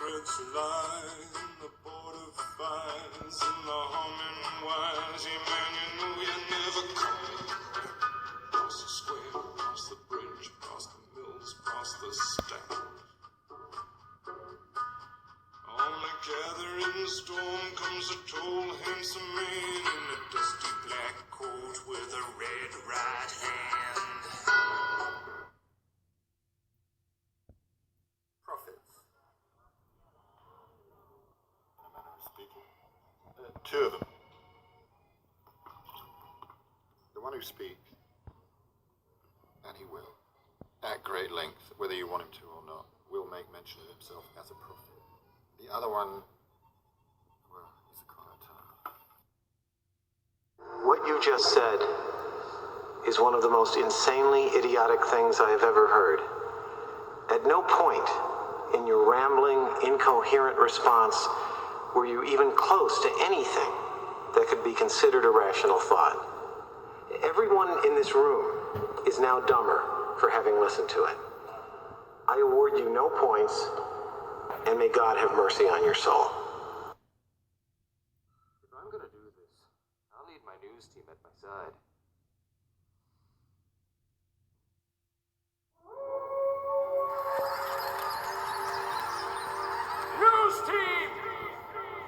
its line, the border fires and the humming wires. Yeah, man, you know you're never coming. Across the square, across the bridge, across the mills, across the stack. On a gathering storm comes a tall, handsome man in a dusty black coat with a red right hand. Prophets. In a manner of speaking. Two of them. The one who speaks, and he will, at great length, whether you want him to or not, will make mention of himself as a prophet. The other one, well, he's a quiet. What you just said is one of the most insanely idiotic things I have ever heard. At no point in your rambling, incoherent response were you even close to anything that could be considered a rational thought. Everyone in this room is now dumber for having listened to it. I award you no points, and may God have mercy on your soul. If I'm gonna do this, I'll need my news team at my side. News team,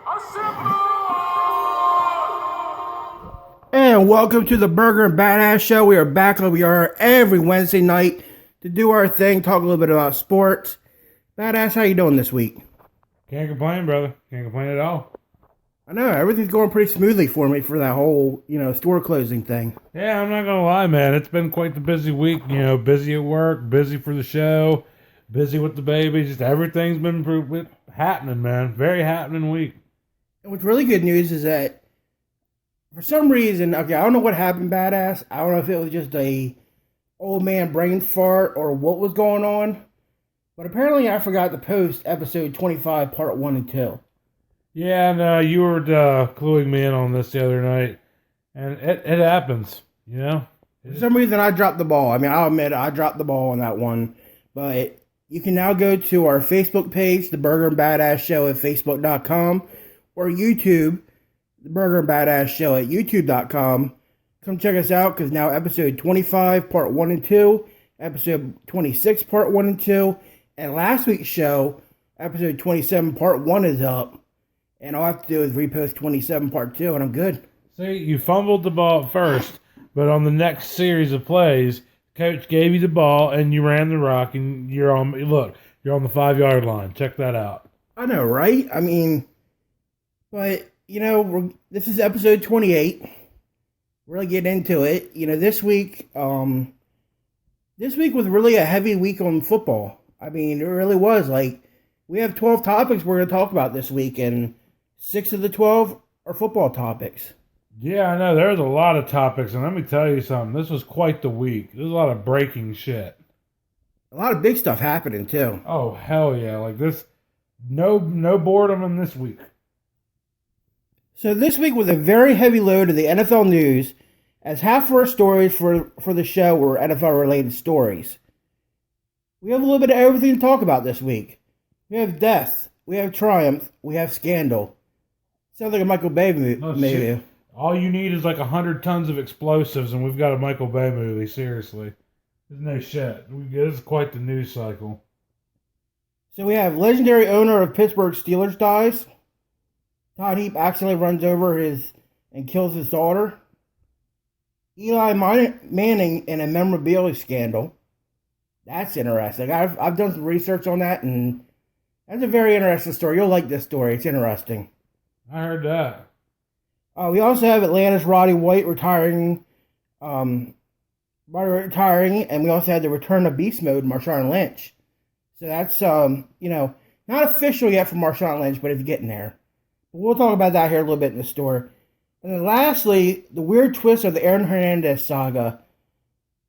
assemble! And welcome to the Burger and Badass Show. We are back like we are every Wednesday night to do our thing, talk a little bit about sports. Badass, how you doing this week? Can't complain, brother. Can't complain at all. I know, everything's going pretty smoothly for me for that whole, store closing thing. Yeah, I'm not gonna lie, man. It's been quite the busy week. Busy at work, busy for the show, busy with the baby. Just everything's been happening, man. Very happening week. And what's really good news is that, for some reason, okay, I don't know what happened, Badass. I don't know if it was just a old man brain fart or what was going on. But apparently I forgot to post episode 25, part 1 and 2. Yeah, no, you were cluing me in on this the other night. And it happens, For some reason I dropped the ball. I mean, I'll admit I dropped the ball on that one. But you can now go to our Facebook page, The Burger and Badass Show at Facebook.com. Or YouTube, The Burger and Badass Show at YouTube.com. Come check us out, because now episode 25, part 1 and 2, episode 26, part 1 and 2, and last week's show, episode 27, part 1 is up, and all I have to do is repost 27, part 2, and I'm good. See, you fumbled the ball at first, but on the next series of plays, coach gave you the ball, and you ran the rock, and you're on the 5-yard line. Check that out. I know, right? I mean, but, this is episode 28. We're going to get into it. This week was really a heavy week on football. I mean, it really was. We have 12 topics we're going to talk about this week, and 6 of the 12 are football topics. Yeah, I know. There's a lot of topics, and let me tell you something. This was quite the week. There's a lot of breaking shit. A lot of big stuff happening, too. Oh, hell yeah. Like this, no boredom in this week. So this week was a very heavy load of the NFL news, as half of our stories for the show were NFL-related stories. We have a little bit of everything to talk about this week. We have death, we have triumph, we have scandal. Sounds like a Michael Bay movie. Shit. All you need is 100 tons of explosives, and we've got a Michael Bay movie, seriously. There's no shit. This is quite the news cycle. So we have legendary owner of Pittsburgh Steelers dies. Todd Heap accidentally runs over and kills his daughter. Eli Manning in a memorabilia scandal. That's interesting. I've done some research on that, and that's a very interesting story. You'll like this story. It's interesting. I heard that. We also have Atlanta's Roddy White retiring, and we also had the return of beast mode, Marshawn Lynch. So that's not official yet for Marshawn Lynch, but it's getting there. We'll talk about that here a little bit in the story. And then lastly, the weird twist of the Aaron Hernandez saga.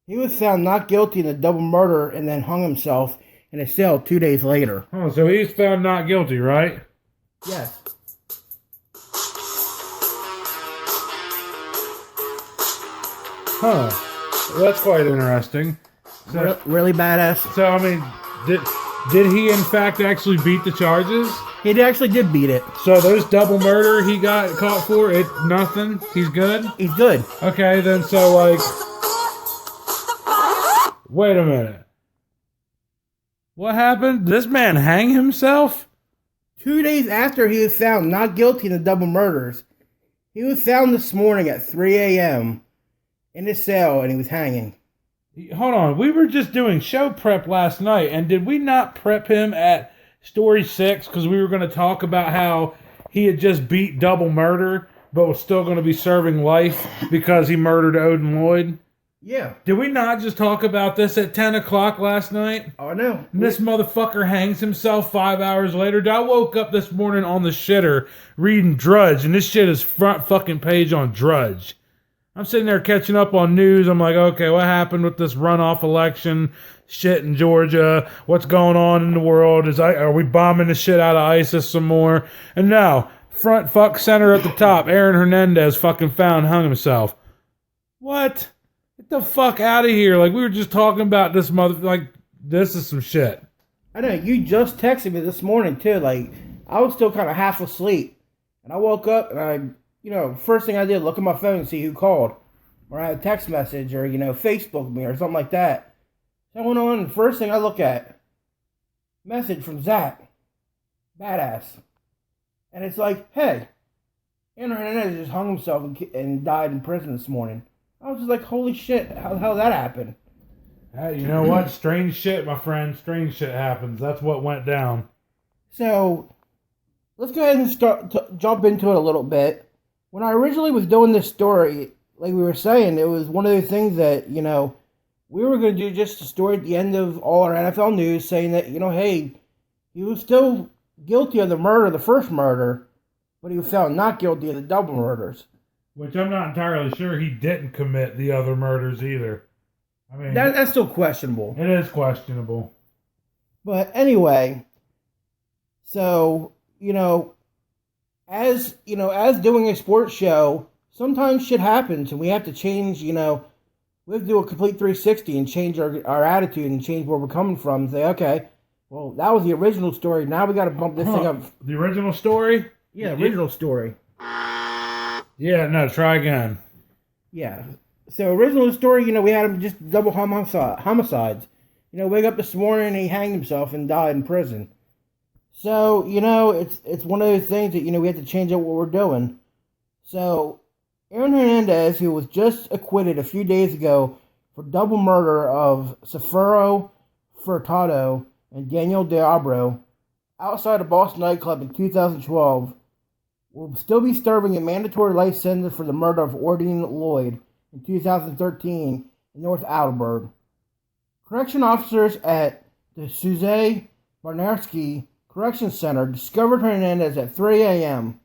He was found not guilty in the double murder and then hung himself in a cell 2 days later. Oh, so he's found not guilty, right? Yes. Huh. Well, that's quite interesting. So, Really badass. So, I mean, Did he, in fact, actually beat the charges? He actually did beat it. So those double murder he got caught for, it nothing? He's good? He's good. Okay, then so, like... Wait a minute. What happened? This man hang himself? 2 days after he was found not guilty in the double murders, he was found this morning at 3 a.m. in his cell and he was hanging. Hold on, we were just doing show prep last night, and did we not prep him at Story 6 because we were going to talk about how he had just beat double murder but was still going to be serving life because he murdered Odin Lloyd? Yeah. Did we not just talk about this at 10 o'clock last night? Oh, no. And this motherfucker hangs himself 5 hours later. I woke up this morning on the shitter reading Drudge, and this shit is front fucking page on Drudge. I'm sitting there catching up on news. I'm like, okay, what happened with this runoff election shit in Georgia? What's going on in the world? Are we bombing the shit out of ISIS some more? And now, front fuck center at the top, Aaron Hernandez fucking found hung himself. What? Get the fuck out of here. Like, we were just talking about this this is some shit. I know, you just texted me this morning, too. Like, I was still kind of half asleep. And I woke up and first thing I did, look at my phone and see who called. Or I had a text message or, Facebook me or something like that. So I went on and first thing I look at, message from Zach. Badass. And it's like, hey, Aaron Hernandez just hung himself and died in prison this morning. I was just like, holy shit, how the hell that happened? Hey, you know what? Strange shit, my friend. Strange shit happens. That's what went down. So, let's go ahead and jump into it a little bit. When I originally was doing this story, like we were saying, it was one of those things that, we were going to do just a story at the end of all our NFL news saying that, hey, he was still guilty of the first murder, but he was found not guilty of the double murders. Which I'm not entirely sure he didn't commit the other murders either. I mean, that's still questionable. It is questionable. But anyway, so, as doing a sports show, sometimes shit happens and we have to change, we have to do a complete 360 and change our attitude and change where we're coming from and say, okay, well, that was the original story. Now we got to bump this thing up. The original story? Yeah, original story. Yeah, no, try again. Yeah. So, original story, we had him just double homicides. Wake up this morning and he hanged himself and died in prison. So, it's one of those things that, we have to change up what we're doing. So, Aaron Hernandez, who was just acquitted a few days ago for double murder of Safuro Furtado and Daniel Diablo outside a Boston nightclub in 2012, will still be serving a mandatory life sentence for the murder of Odin Lloyd in 2013 in North Attleboro. Correction officers at the Suze Barnarski Correction Center discovered Hernandez at 3 a.m.,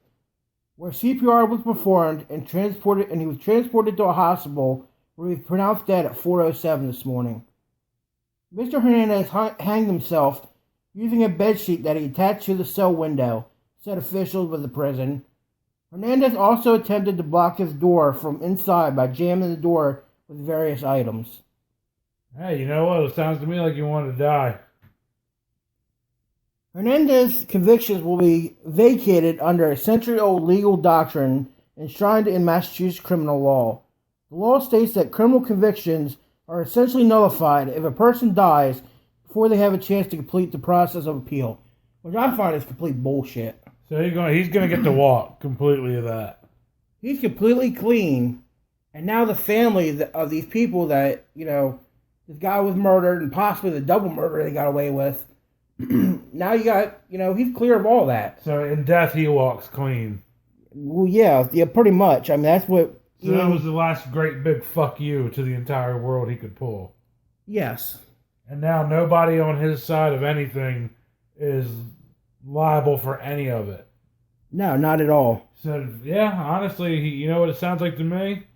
where CPR was performed and he was transported to a hospital where he was pronounced dead at 4:07 this morning. Mr. Hernandez hanged himself using a bedsheet that he attached to the cell window, said officials with the prison. Hernandez also attempted to block his door from inside by jamming the door with various items. Hey, you know what? It sounds to me like you wanted to die. Hernandez's convictions will be vacated under a century-old legal doctrine enshrined in Massachusetts criminal law. The law states that criminal convictions are essentially nullified if a person dies before they have a chance to complete the process of appeal, which I find is complete bullshit. So he's going to get to walk completely of that. He's completely clean, and now the family of these people that, this guy was murdered and possibly the double murder they got away with, now you got, he's clear of all that. So in death, he walks clean. Well, yeah, pretty much. I mean, that's what... So that was the last great big fuck you to the entire world he could pull. Yes. And now nobody on his side of anything is liable for any of it. No, not at all. So, yeah, honestly, you know what it sounds like to me?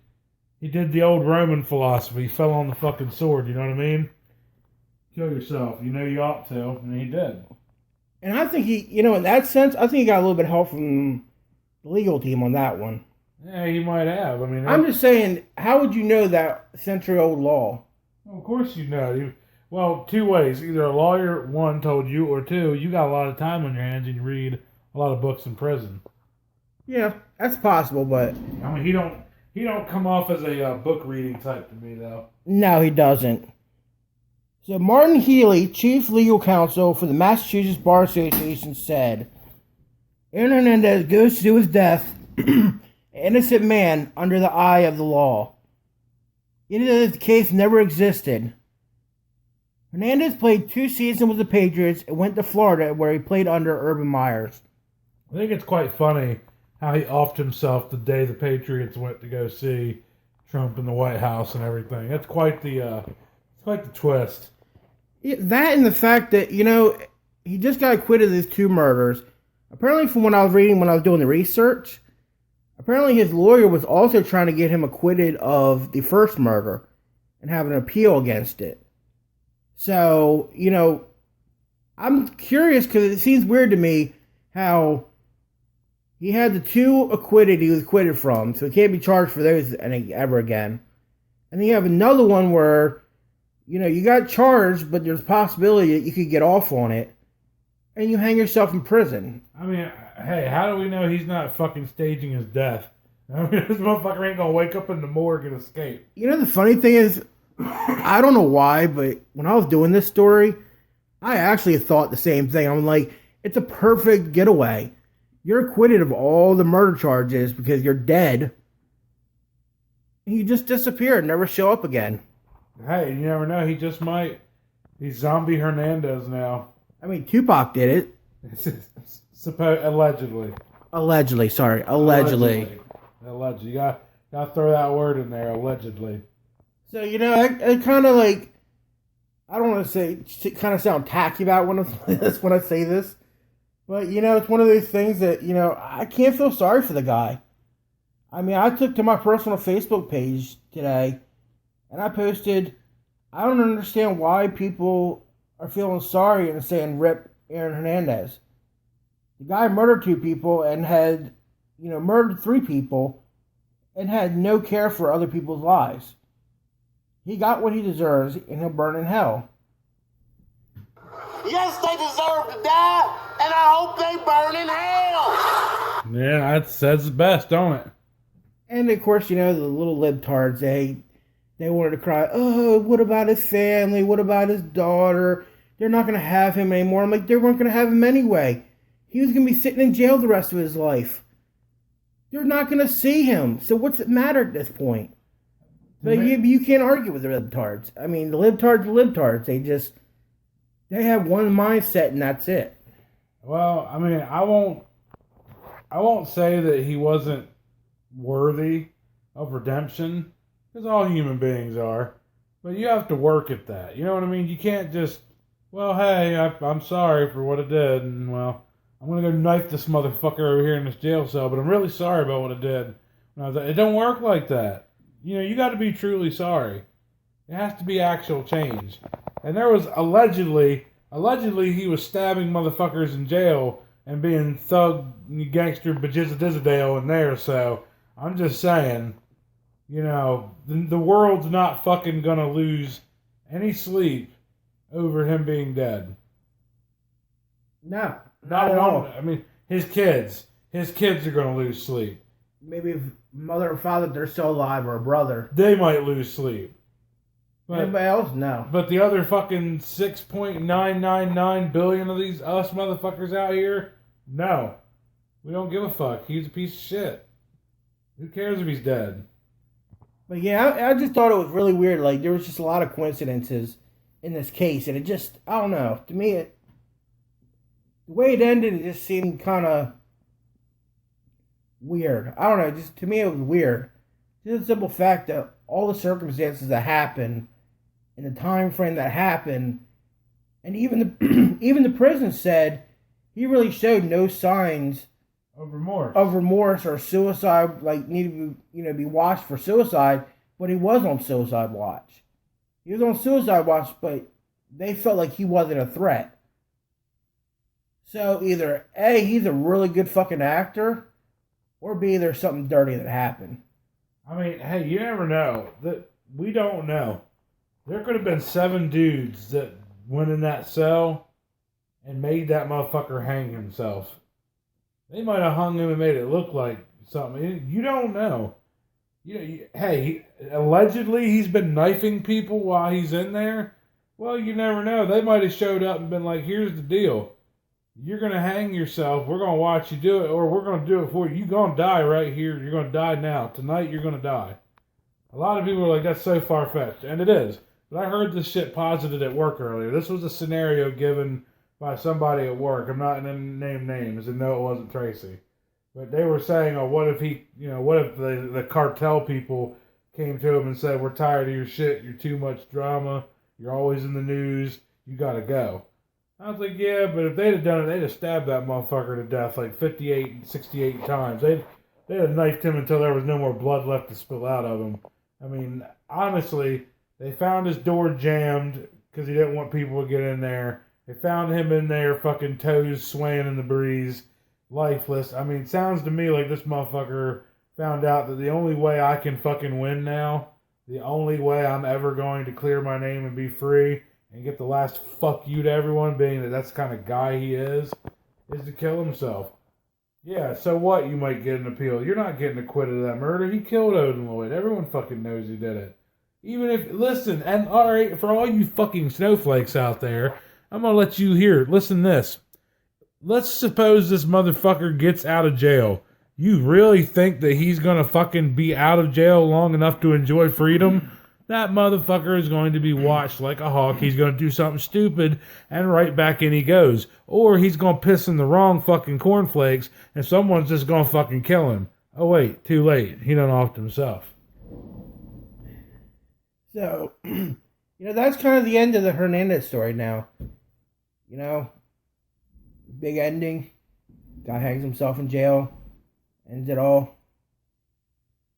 He did the old Roman philosophy. He fell on the fucking sword, you know what I mean? Kill yourself. You know you ought to, and he did. And I think he, in that sense, I think he got a little bit of help from the legal team on that one. Yeah, he might have. I mean, I'm just saying, how would you know that century-old law? Well, of course you know. Well, two ways. Either a lawyer, one, told you, or two, you got a lot of time on your hands and you read a lot of books in prison. Yeah, that's possible, but I mean, he don't come off as a book reading type to me, though. no, he doesn't. So Martin Healy, chief legal counsel for the Massachusetts Bar Association, said, Aaron Hernandez goes to his death an innocent man under the eye of the law. Yet the case never existed. Hernandez played 2 seasons with the Patriots and went to Florida where he played under Urban Myers. I think it's quite funny how he offed himself the day the Patriots went to go see Trump in the White House and everything. That's quite the twist. Yeah, that and the fact that, he just got acquitted of his 2 murders. Apparently, from what I was reading when I was doing the research, apparently his lawyer was also trying to get him acquitted of the first murder and have an appeal against it. So, I'm curious because it seems weird to me how he had the 2 acquitted he was acquitted from, so he can't be charged for those ever again. And then you have another one where, you got charged, but there's a possibility that you could get off on it, and you hang yourself in prison. I mean, hey, how do we know he's not fucking staging his death? I mean, this motherfucker ain't gonna wake up in the morgue and escape. The funny thing is, I don't know why, but when I was doing this story, I actually thought the same thing. I'm like, it's a perfect getaway. You're acquitted of all the murder charges because you're dead. And you just disappear and never show up again. Hey, you never know. He just might. He's Zombie Hernandez now. I mean, Tupac did it. Allegedly. Allegedly. You gotta throw that word in there, allegedly. So, I kind of like, I don't want to say, kind of sound tacky about when I say this. But, it's one of those things that, I can't feel sorry for the guy. I mean, I took to my personal Facebook page today, and I posted, I don't understand why people are feeling sorry and saying rip Aaron Hernandez. The guy murdered 2 people and had, murdered 3 people and had no care for other people's lives. He got what he deserves, and he'll burn in hell. Yes, they deserve to die, and I hope they burn in hell. Yeah, that's best, don't it? And of course, the little libtards, they wanted to cry, oh, what about his family? What about his daughter? They're not going to have him anymore. I'm like, they weren't going to have him anyway. He was going to be sitting in jail the rest of his life. They're not going to see him. So what's it matter at this point? But you can't argue with the libtards. I mean, the libtards are libtards. They have one mindset and that's it. Well, I mean, I won't say that he wasn't worthy of redemption, because all human beings are. But you have to work at that. You know what I mean? You can't just, well, hey, I'm sorry for what I did, and well, I'm gonna go knife this motherfucker over here in this jail cell, but I'm really sorry about what I did. It don't work like that. You got to be truly sorry. It has to be actual change. And there was allegedly he was stabbing motherfuckers in jail and being thug gangster bajizzadizadale in there. So I'm just saying, the world's not fucking gonna lose any sleep over him being dead. No, not at all. I mean, his kids are gonna lose sleep. Maybe if mother or father, they're still alive, or a brother. They might lose sleep. But, anybody else? No. But the other fucking 6.999 billion of these us motherfuckers out here, no. We don't give a fuck. He's a piece of shit. Who cares if he's dead? But yeah, I just thought it was really weird. Like, there was just a lot of coincidences in this case, and it just, I don't know. To me, the way it ended, it just seemed kind of weird. I don't know. Just to me, it was weird. Just the simple fact that all the circumstances that happened, in the time frame that happened, and even the prison said he really showed no signs of remorse or suicide, like needed to be watched for suicide. But he was on suicide watch. He was on suicide watch, but they felt like he wasn't a threat. So either A, he's a really good fucking actor, or B, there's something dirty that happened. I mean, hey, you never know. We don't know. There could have been 7 dudes that went in that cell and made that motherfucker hang himself. They might have hung him and made it look like something. You don't know. Hey, allegedly he's been knifing people while he's in there. Well, you never know. They might have showed up and been like, here's the deal. You're going to hang yourself. We're going to watch you do it, or we're going to do it for you. You're going to die right here. You're going to die now. Tonight, you're going to die. A lot of people are like, that's so far-fetched. And it is. But I heard this shit posited at work earlier. This was a scenario given by somebody at work. I'm not going to name names, and no, it wasn't Tracy. But they were saying, oh, what if the cartel people came to him and said, we're tired of your shit. You're too much drama. You're always in the news. You got to go. I was like, yeah, but if they'd have done it, they'd have stabbed that motherfucker to death like 58 and 68 times. They'd have knifed him until there was no more blood left to spill out of him. I mean, honestly, they found his door jammed because he didn't want people to get in there. They found him in there, fucking toes swaying in the breeze, lifeless. I mean, it sounds to me like this motherfucker found out that the only way I can fucking win now, the only way I'm ever going to clear my name and be free and get the last fuck you to everyone, being that that's the kind of guy he is to kill himself. Yeah, so what? You might get an appeal. You're not getting acquitted of that murder. He killed Odin Lloyd. Everyone fucking knows he did it. Even if, listen, and alright, for all you fucking snowflakes out there, I'm gonna let you hear. Listen this. Let's suppose this motherfucker gets out of jail. You really think that he's gonna fucking be out of jail long enough to enjoy freedom? That motherfucker is going to be watched like a hawk. He's going to do something stupid, and right back in he goes. Or he's going to piss in the wrong fucking cornflakes, and someone's just going to fucking kill him. Oh, wait, too late. He done offed himself. So, that's kind of the end of the Hernandez story now. Big ending. Guy hangs himself in jail. Ends it all.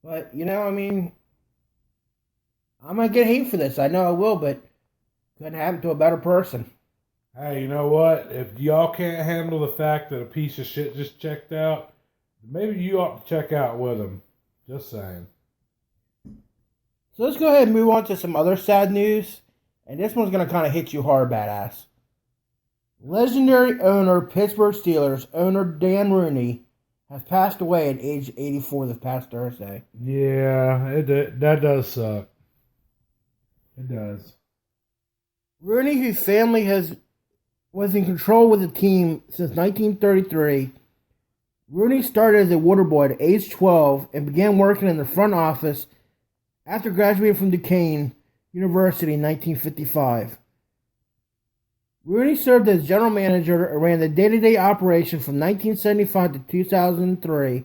But, I'm going to get hate for this. I know I will, but couldn't happen to a better person. Hey, you know what? If y'all can't handle the fact that a piece of shit just checked out, maybe you ought to check out with him. Just saying. So let's go ahead and move on to some other sad news. And this one's going to kind of hit you hard, badass. Legendary owner, Pittsburgh Steelers, owner Dan Rooney, has passed away at age 84 this past Thursday. Yeah, that does suck. It does. Rooney, whose family was in control with the team since 1933, Rooney started as a water boy at age 12 and began working in the front office after graduating from Duquesne University in 1955. Rooney served as general manager and ran the day-to-day operation from 1975 to 2003,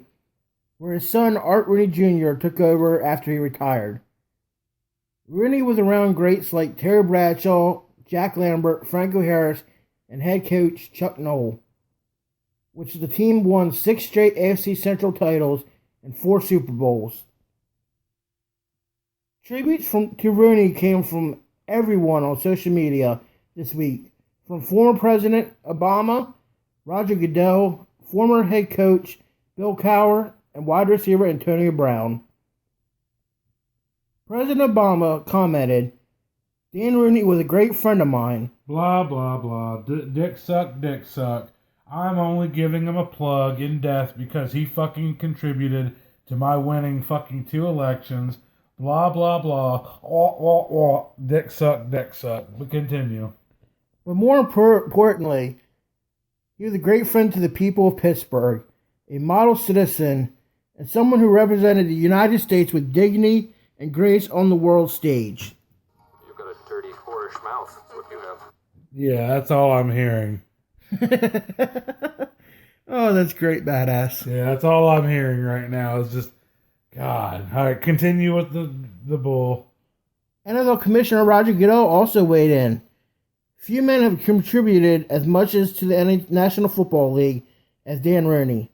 where his son Art Rooney Jr. took over after he retired. Rooney was around greats like Terry Bradshaw, Jack Lambert, Franco Harris, and head coach Chuck Noll, which the team won 6 straight AFC Central titles and 4 Super Bowls. Tributes to Rooney came from everyone on social media this week, from former President Obama, Roger Goodell, former head coach Bill Cowher, and wide receiver Antonio Brown. President Obama commented, Dan Rooney was a great friend of mine. Blah, blah, blah. Dick suck, dick suck. I'm only giving him a plug in death because he fucking contributed to my winning fucking 2 elections. Blah, blah, blah. Dick suck, dick suck. But continue. But more importantly, he was a great friend to the people of Pittsburgh, a model citizen, and someone who represented the United States with dignity and grace on the world stage. You've got a dirty, whorish mouth, is what you have. Yeah, that's all I'm hearing. Oh, that's great, badass. Yeah, that's all I'm hearing right now is just, God. All right, continue with the bull. NFL Commissioner Roger Goodell also weighed in. Few men have contributed as much as to the National Football League as Dan Rooney.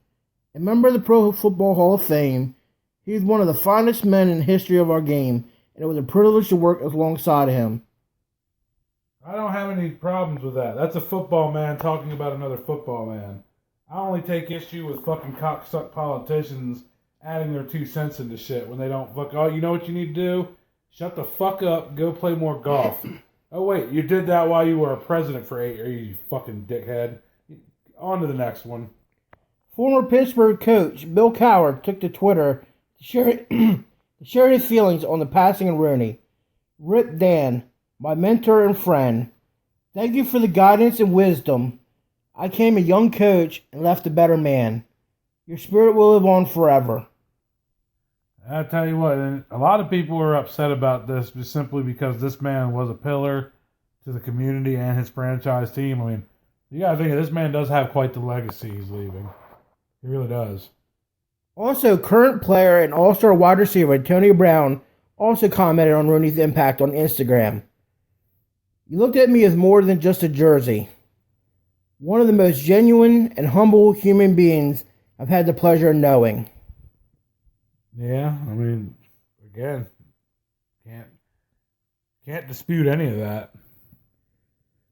A member of the Pro Football Hall of Fame, he was one of the finest men in the history of our game, and it was a privilege to work alongside him. I don't have any problems with that. That's a football man talking about another football man. I only take issue with fucking cocksuck politicians adding their 2 cents into shit when they don't fuck. Oh, you know what you need to do? Shut the fuck up. Go play more golf. Oh, wait. You did that while you were a president for 8 years, you fucking dickhead. On to the next one. Former Pittsburgh coach Bill Cowher took to Twitter to share his feelings on the passing of Rooney. Rip Dan, my mentor and friend. Thank you for the guidance and wisdom. I came a young coach and left a better man. Your spirit will live on forever. I tell you what, and a lot of people are upset about this just simply because this man was a pillar to the community and his franchise team. I mean, you gotta think this man does have quite the legacy he's leaving. He really does. Also, current player and all-star wide receiver Antonio Brown also commented on Rooney's impact on Instagram. You looked at me as more than just a jersey. One of the most genuine and humble human beings I've had the pleasure of knowing. Yeah, I mean, again, can't dispute any of that.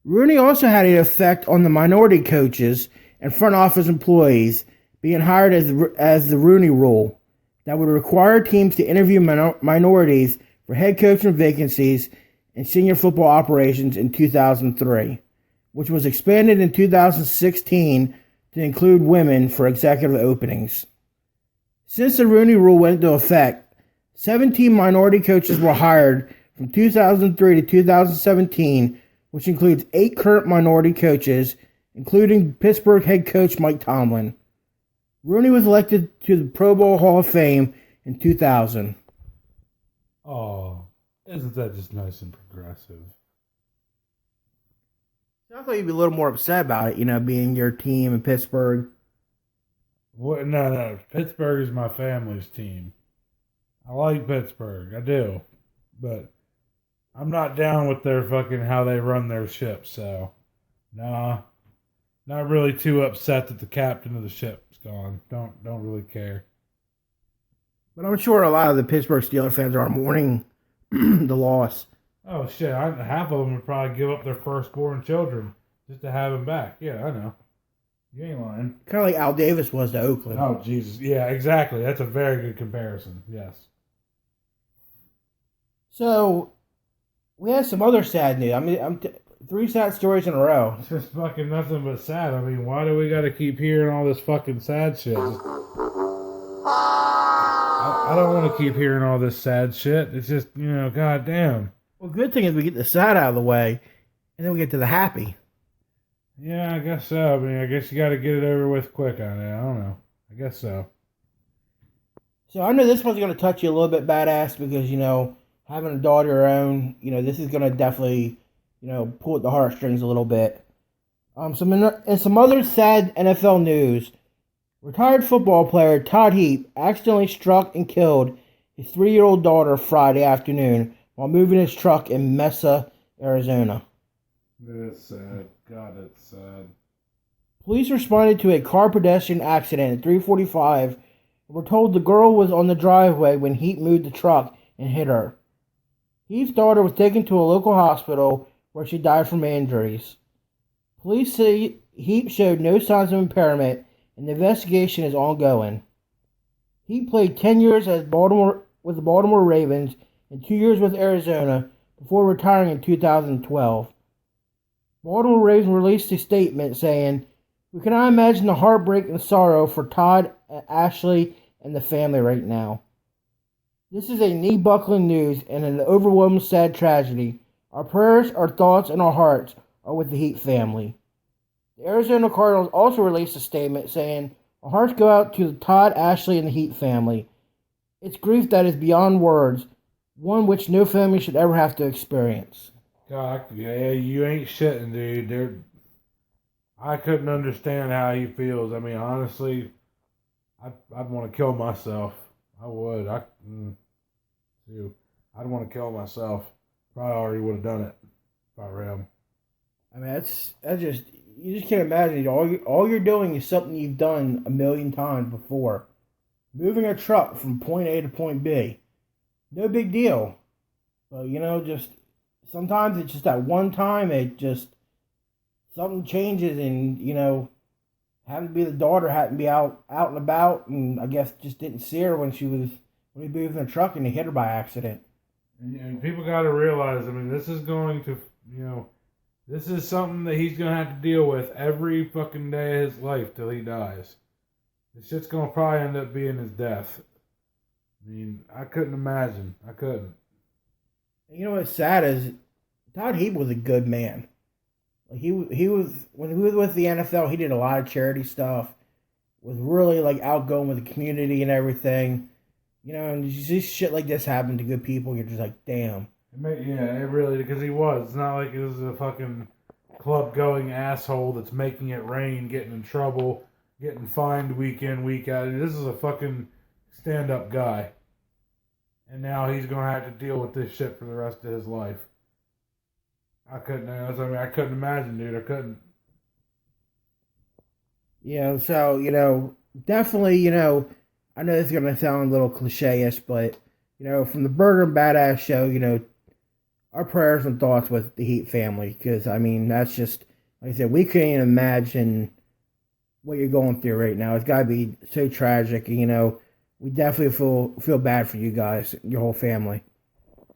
Rooney also had an effect on the minority coaches and front office employees being hired as the Rooney Rule that would require teams to interview minorities for head coaching vacancies in senior football operations in 2003, which was expanded in 2016 to include women for executive openings. Since the Rooney Rule went into effect, 17 minority coaches were hired from 2003 to 2017, which includes 8 current minority coaches, including Pittsburgh head coach Mike Tomlin. Rooney was elected to the Pro Bowl Hall of Fame in 2000. Oh, isn't that just nice and progressive? I thought you'd be a little more upset about it, being your team in Pittsburgh. What? No. Pittsburgh is my family's team. I like Pittsburgh. I do. But I'm not down with their fucking how they run their ship, so nah. Not really too upset that the captain of the ship's gone. Don't really care. But I'm sure a lot of the Pittsburgh Steelers fans are mourning the loss. Oh shit, half of them would probably give up their firstborn children just to have him back. Yeah, I know. You ain't lying. Kind of like Al Davis was to Oakland. Oh, Jesus. Yeah, exactly. That's a very good comparison. Yes. So, we had some other sad news. 3 sad stories in a row. It's just fucking nothing but sad. I mean, why do we got to keep hearing all this fucking sad shit? I don't want to keep hearing all this sad shit. It's just, goddamn. Well, good thing is we get the sad out of the way, and then we get to the happy. Yeah, I guess so. I mean, I guess you got to get it over with quick on it. I don't know. I guess so. So I know this one's going to touch you a little bit badass because, having a daughter of your own, this is going to definitely, pull at the heartstrings a little bit. Some other sad NFL news. Retired football player Todd Heap accidentally struck and killed his 3-year-old daughter Friday afternoon while moving his truck in Mesa, Arizona. It's sad. God, it's sad. Police responded to a car pedestrian accident at 3:45 and were told the girl was on the driveway when Heap moved the truck and hit her. Heap's daughter was taken to a local hospital where she died from injuries. Police say Heap showed no signs of impairment and the investigation is ongoing. Heap played 10 years with the Baltimore Ravens and 2 years with Arizona before retiring in 2012. Baltimore Ravens released a statement saying, "We cannot imagine the heartbreak and sorrow for Todd, Ashley, and the family right now. This is a knee-buckling news and an overwhelming sad tragedy. Our prayers, our thoughts, and our hearts are with the Heap family." The Arizona Cardinals also released a statement saying, "Our hearts go out to Todd, Ashley, and the Heap family. It's grief that is beyond words, one which no family should ever have to experience." God, yeah, you ain't shitting, dude. I couldn't understand how he feels. I mean, honestly, I'd want to kill myself. I would. I'd want to kill myself. Probably already would have done it if I were him. I mean, you just can't imagine. All you're doing is something you've done a million times before. Moving a truck from point A to point B. No big deal. But, just sometimes it's just that one time something changes and, having to be the daughter, had to be out and about, and I guess just didn't see her when he moved in the truck and he hit her by accident. And people got to realize, I mean, this is going to, this is something that he's going to have to deal with every fucking day of his life till he dies. This shit's going to probably end up being his death. I mean, I couldn't imagine. I couldn't. You know what's sad is Todd Heap was a good man. Like he was when he was with the NFL, he did a lot of charity stuff. Was really like outgoing with the community and everything. And just shit like this happened to good people. You're just like, damn. It really, because he was. It's not like he was a fucking club-going asshole that's making it rain, getting in trouble, getting fined week in, week out. This is a fucking stand-up guy. And now he's going to have to deal with this shit for the rest of his life. I couldn't imagine, dude. I couldn't. So, definitely, I know this is going to sound a little cliche-ish, but, from the Burger and Badass show, our prayers and thoughts with the Heat family. Because, I mean, that's just, like I said, we can't even imagine what you're going through right now. It's got to be so tragic. And, we definitely feel bad for you guys, your whole family.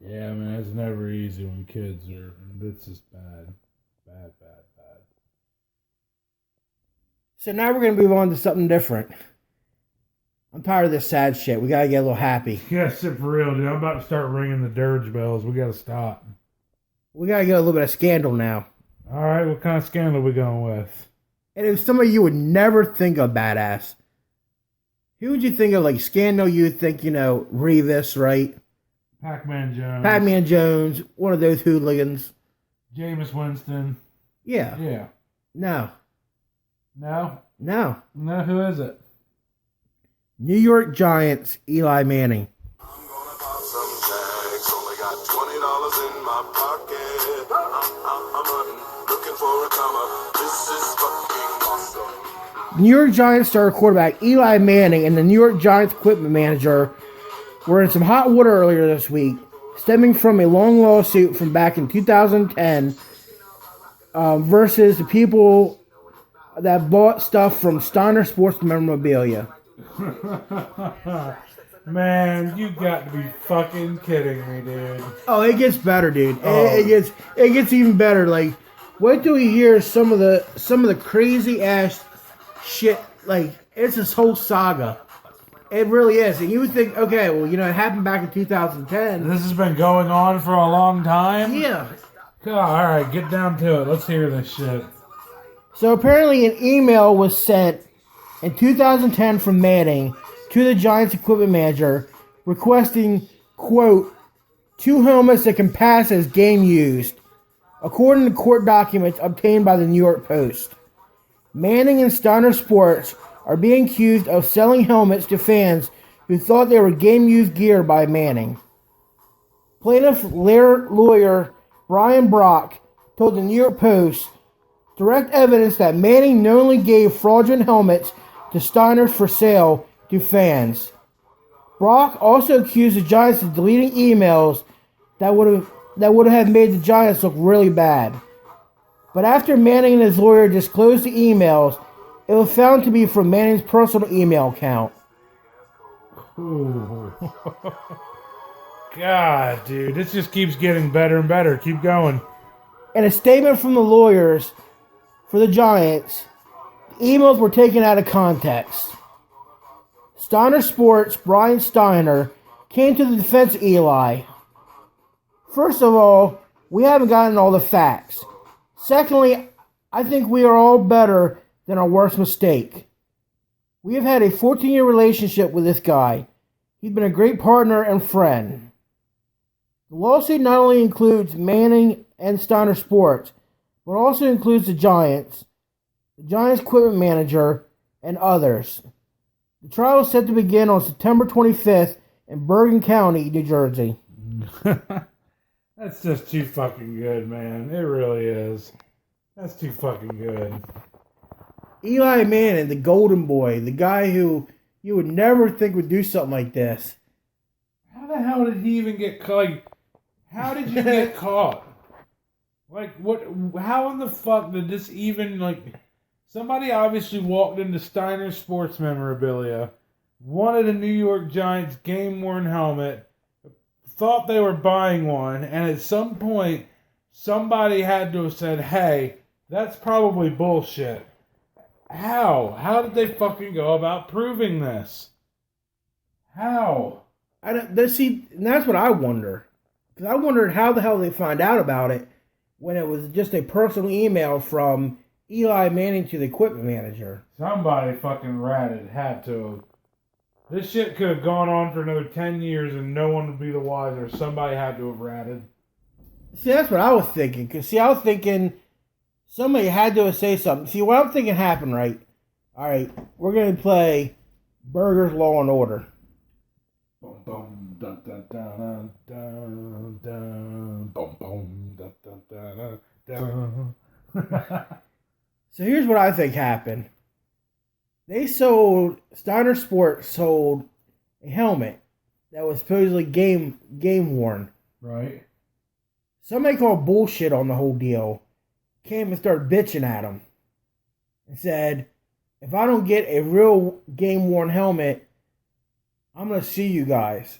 Yeah, man, it's never easy when kids are, it's just bad. Bad. So now we're going to move on to something different. I'm tired of this sad shit. We got to get a little happy. Yeah, shit for real, dude. I'm about to start ringing the dirge bells. We got to stop. We got to get a little bit of scandal now. All right, what kind of scandal we going with? And if somebody you would never think of, Badass, who would you think of, like, scandal? You would think, Revis, right? Pac-Man Jones. Pac-Man Jones, one of those hooligans. Jameis Winston. Yeah. Yeah. No. No? No. No, who is it? New York Giants, Eli Manning. I'm gonna pop some tags. Only got $20 in my pocket. I'm hunting, looking for a come up. This is fucking awesome. New York Giants star quarterback Eli Manning and the New York Giants equipment manager were in some hot water earlier this week, stemming from a long lawsuit from back in 2010 versus the people that bought stuff from Steiner Sports Memorabilia. Man, you got to be fucking kidding me, dude. Oh, it gets better, dude. It gets even better. Like, wait till you hear some of the crazy ass shit. Like, it's this whole saga. It really is. And you would think, okay, well, it happened back in 2010. This has been going on for a long time? Yeah. God, all right, get down to it. Let's hear this shit. So apparently an email was sent in 2010 from Manning to the Giants equipment manager requesting, quote, 2 helmets that can pass as game used, according to court documents obtained by the New York Post. Manning and Steiner Sports are being accused of selling helmets to fans who thought they were game-used gear by Manning. Plaintiff lawyer Brian Brock told the New York Post direct evidence that Manning knowingly gave fraudulent helmets to Steiner for sale to fans. Brock also accused the Giants of deleting emails that would have made the Giants look really bad. But after Manning and his lawyer disclosed the emails, it was found to be from Manning's personal email account. Ooh. God, dude, this just keeps getting better and better. Keep going. In a statement from the lawyers for the Giants, the emails were taken out of context. Steiner Sports' Brian Steiner came to the defense of Eli. First of all, we haven't gotten all the facts. Secondly, I think we are all better than our worst mistake. We have had a 14-year relationship with this guy. He's been a great partner and friend. The lawsuit not only includes Manning and Steiner Sports, but also includes the Giants equipment manager, and others. The trial is set to begin on September 25th in Bergen County, New Jersey. That's just too fucking good, man. It really is. That's too fucking good. Eli Manning, the golden boy, the guy who you would never think would do something like this. How the hell did he even get caught? Like, how did you get caught? Like, what? How in the fuck did this even, like... Somebody obviously walked into Steiner Sports Memorabilia, wanted a New York Giants game-worn helmet thought they were buying one, and at some point, somebody had to have said, hey, that's probably bullshit. How? How did they fucking go about proving this? How? See, and that's what I wonder. Because I wondered how the hell they find out about it when it was just a personal email from Eli Manning to the equipment manager. Somebody fucking ratted, had to. This shit could have gone on for another 10 years and no one would be the wiser. Somebody had to have ratted. See, that's what I was thinking. Because, see, I was thinking somebody had to say something. See, what I'm thinking happened, right? All right, we're going to play Burger's Law and Order. Boom, boom, dun, dun, dun, dun, dun, boom, boom, dun, dun, dun, dun. So here's what I think happened. Steiner Sports sold a helmet that was supposedly game worn. Right. Somebody called bullshit on the whole deal. Came and started bitching at him. And said, if I don't get a real game worn helmet, I'm going to sue you guys.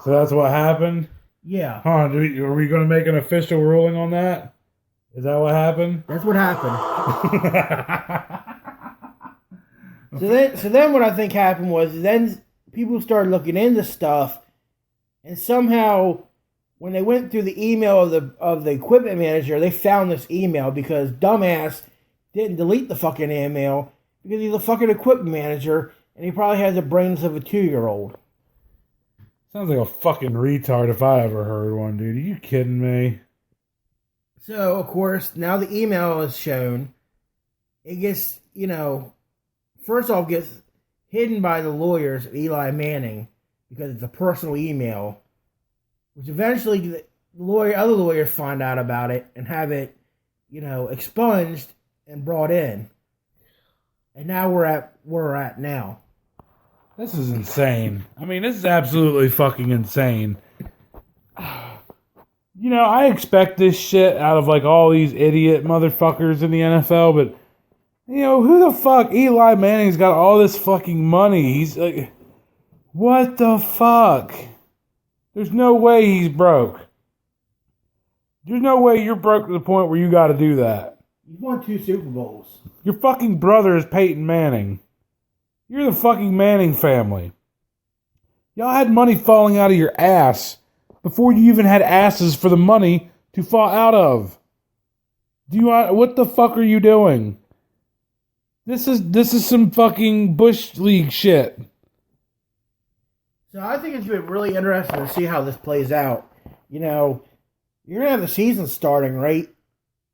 So that's what happened? Yeah. Huh, are we going to make an official ruling on that? Is that what happened? That's what happened. So then what I think happened was then people started looking into stuff, and somehow when they went through the email of the equipment manager, they found this email because dumbass didn't delete the fucking email because he's a fucking equipment manager and he probably has the brains of a 2-year-old. Sounds like a fucking retard if I ever heard one, dude. Are you kidding me? So, of course, now the email is shown. It gets, first off, gets hidden by the lawyers of Eli Manning because it's a personal email, which eventually the other lawyers find out about it and have it, expunged and brought in. And now we're at where we're at now. This is insane. I mean, this is absolutely fucking insane. I expect this shit out of like all these idiot motherfuckers in the NFL, but who the fuck? Eli Manning's got all this fucking money. He's like, what the fuck? There's no way he's broke. There's no way you're broke to the point where you got to do that. You've won 2 Super Bowls. Your fucking brother is Peyton Manning. You're the fucking Manning family. Y'all had money falling out of your ass before you even had asses for the money to fall out of. What the fuck are you doing? This is some fucking Bush League shit. So I think it's been really interesting to see how this plays out. You're gonna have the season starting, right?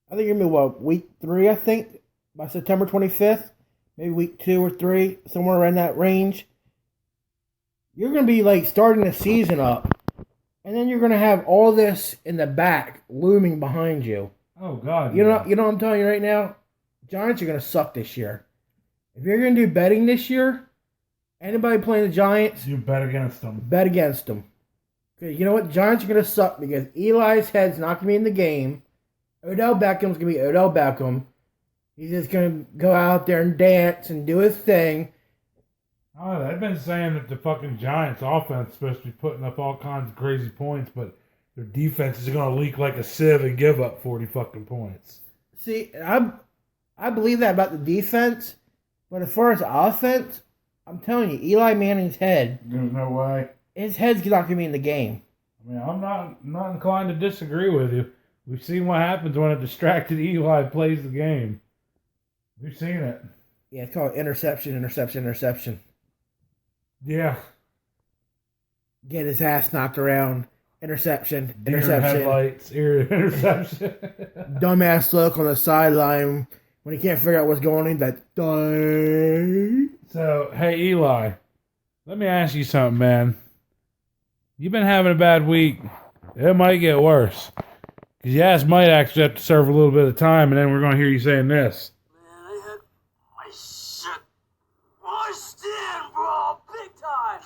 I think you're gonna be week 3, I think, by September 25th. Maybe week 2 or 3, somewhere around that range. You're going to be like starting the season up. And then you're going to have all this in the back looming behind you. Oh, God. You know what I'm telling you right now? Giants are going to suck this year. If you're going to do betting this year, anybody playing the Giants, you bet against them. Bet against them. Because you know what? The Giants are going to suck because Eli's head's not going to be in the game. Odell Beckham's going to be Odell Beckham. He's just going to go out there and dance and do his thing. Oh, they've been saying that the fucking Giants offense is supposed to be putting up all kinds of crazy points, but their defense is going to leak like a sieve and give up 40 fucking points. See, I believe that about the defense, but as far as offense, I'm telling you, Eli Manning's head. There's no way. His head's not going to be in the game. I mean, I'm not inclined to disagree with you. We've seen what happens when a distracted Eli plays the game. We've seen it. Yeah, it's called interception. Yeah. Get his ass knocked around. Interception. Headlights. Interception. Dumbass look on the sideline when he can't figure out what's going on. So, hey, Eli. Let me ask you something, man. You've been having a bad week. It might get worse. Because your ass might actually have to serve a little bit of time, and then we're going to hear you saying this. Man, I had my shit washed in, bro, big time.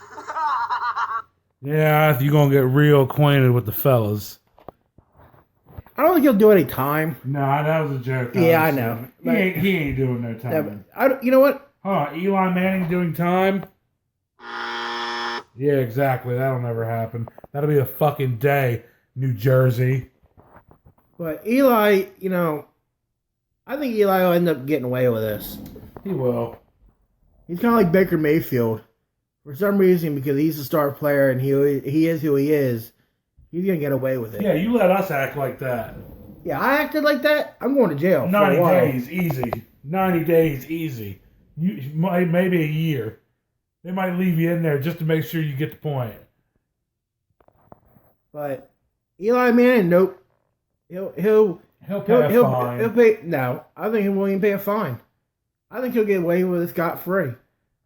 Yeah, you're going to get real acquainted with the fellas. I don't think he'll do any time. Nah, that was a joke. Yeah, I know. He ain't doing no time. You know what? Huh, Eli Manning doing time? Yeah, exactly. That'll never happen. That'll be a fucking day, New Jersey. But Eli, I think Eli will end up getting away with this. He will. He's kind of like Baker Mayfield. For some reason, because he's a star player and he is who he is, he's going to get away with it. Yeah, you let us act like that. Yeah, I acted like that. I'm going to jail 90 for a while. days, easy. 90 days, easy. Maybe a year. They might leave you in there just to make sure you get the point. But Eli Manning, nope. He'll pay a fine. He'll pay. No, I think he won't even pay a fine. I think he'll get away with it scot-free.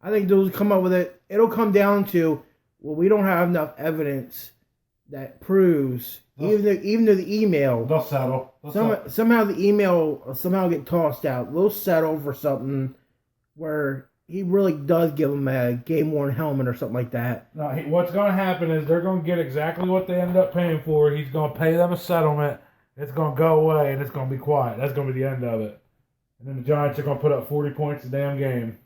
I think they'll come up with it. It'll come down to, well, we don't have enough evidence that proves, even though the email, They'll settle. somehow the email will somehow get tossed out. They'll settle for something where he really does give him a game-worn helmet or something like that. No, what's going to happen is they're going to get exactly what they ended up paying for. He's going to pay them a settlement. It's going to go away, and it's going to be quiet. That's going to be the end of it. And then the Giants are going to put up 40 points a damn game.